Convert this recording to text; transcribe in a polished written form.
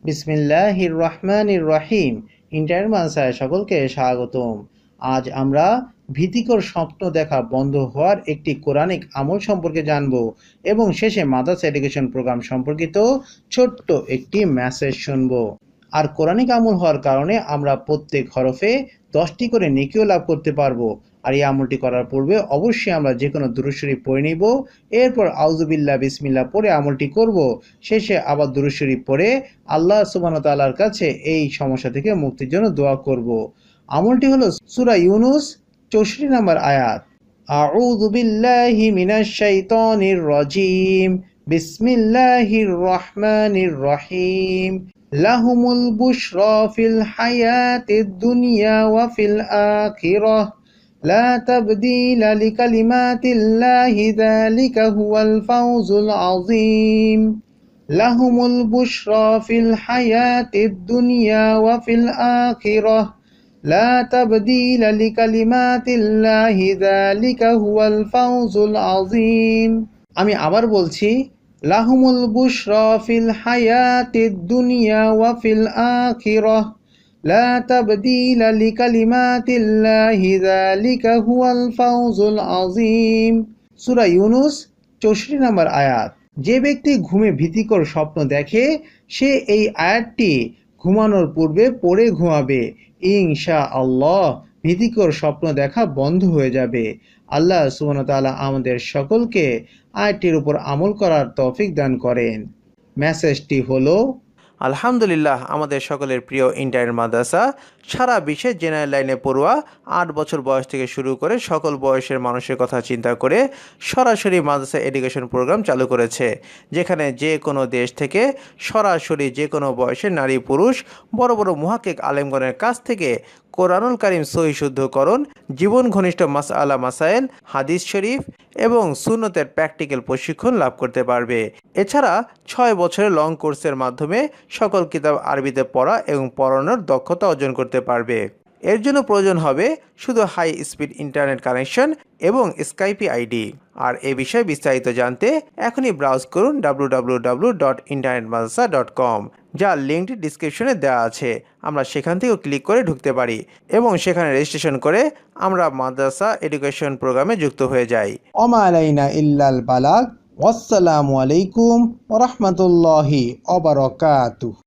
বিসমিল্লাহির রহমানির রহিম। ইন্টারনেট মাদ্রাসায় সকলকে স্বাগতম। আজ আমরা ভীতিকর স্বপ্ন দেখা বন্ধ হওয়ার একটি কোরআনিক আমল সম্পর্কে জানব এবং শেষে মাদ্রাসা এডুকেশন প্রোগ্রাম সম্পর্কিত ছোট্ট একটি মেসেজ শুনব। আর কোরআনিক আমল হওয়ার কারণে আমরা প্রত্যেক হরফে 10টি করে নেকিও লাভ করতে পারবো। আর এই আমলটি করার পূর্বে অবশ্যই আমরা যে কোনো দুরূদ শরীফ পড়ে নিব, এরপর আউযুবিল্লাহ বিসমিল্লাহ পড়ে আমলটি করব। শেষে আবার দুরূদ শরীফ পড়ে আল্লাহ সুবহানাহু ওয়া তাআলার কাছে এই সমস্যা থেকে মুক্তির জন্য দোয়া করব। আমলটি হলো সূরা ইউনূস 64 নম্বর আয়াত। আউযু বিল্লাহি মিনাশ শাইতানির রাজীম। বিসমিল্লাহির রহমানির রহিম। লাহুমুল বুশরা ফিল হায়াতিদ দুনিয়া ওয়া ফিল আখিরাহ লা তাবদীলা লিকালিমাতিল্লাহি যালিকা হুয়াল ফাওজুল আযীম। লাহুমুল বুশরা ফিল হায়াতিদ দুনিয়া ওয়া ফিল আখিরাহ লা তাবদীলা লিকালিমাতিল্লাহি যালিকা হুয়াল ফাওজুল আযীম। আমি আবার বলছি, লাহুমুল বুশরা ফিল হায়াতিদ দুনিয়া ওয়া ফিল আখিরাহ লা তাবদীলা লিকালিমাতিল্লাহি যালিকা হুয়াল ফাওজুল আযীম। সূরা ইউনূস 64 নম্বর আয়াত। যে ব্যক্তি ঘুমে ভীতিকর স্বপ্ন দেখে সে এই আয়াতটি ঘুমানোর পূর্বে পড়ে ঘুমাবে, ইনশাআল্লাহ ভীতিকর স্বপ্ন দেখা বন্ধ হয়ে যাবে। আল্লাহ সুবহানাহু ওয়া তাআলা আমাদের সকলকে আয়াতটির উপর আমল করার তৌফিক দান করেন। মেসেজটি হলো, আলহামদুলিল্লাহ, আমাদের সকলের প্রিয় ইন্টারনেট মাদ্রাসা সারা বিশ্বে জেনারেল লাইনে পড়ুয়া 8 বছর বয়স থেকে শুরু করে সকল বয়সের মানুষের কথা চিন্তা করে সরাসরি মাদ্রাসা এডুকেশন প্রোগ্রাম চালু করেছে, যেখানে যে কোনো দেশ থেকে সরাসরি যে কোনো বয়সের নারী পুরুষ বড় বড় মুহাক্কিক আলেমগণের কাছ থেকে কোরআনুল কারীম সহিহ শুদ্ধকরণ, জীবন ঘনিষ্ঠ মাসআলা মাসাইল, হাদিস শরীফ এবং সুন্নতের প্র্যাকটিক্যাল প্রশিক্ষণ লাভ করতে পারবে। এছাড়া 6 বছরের লং কোর্সের মাধ্যমে সকল কিতাব আরবিতে পড়া এবং পড়ানোর দক্ষতা অর্জন করতে পারবে। এর জন্য প্রয়োজন হবে শুধু হাই স্পিড ইন্টারনেট কানেকশন এবং স্কাইপি আইডি। আর এ বিষয়ে বিস্তারিত জানতে এখনই ব্রাউজ করুন www.internetmadrasa.com, যার লিঙ্কটি ডিসক্রিপশনে দেওয়া আছে। আমরা সেখান থেকেও ক্লিক করে ঢুকতে পারি এবং সেখানে রেজিস্ট্রেশন করে আমরা মাদ্রাসা এডুকেশন প্রোগ্রামে যুক্ত হয়ে যাই। ওমা আলাইনা ইল্লাল বালাগ। ওয়াসসালামু আলাইকুম ওয়া রাহমাতুল্লাহি ওয়া বারাকাতুহু।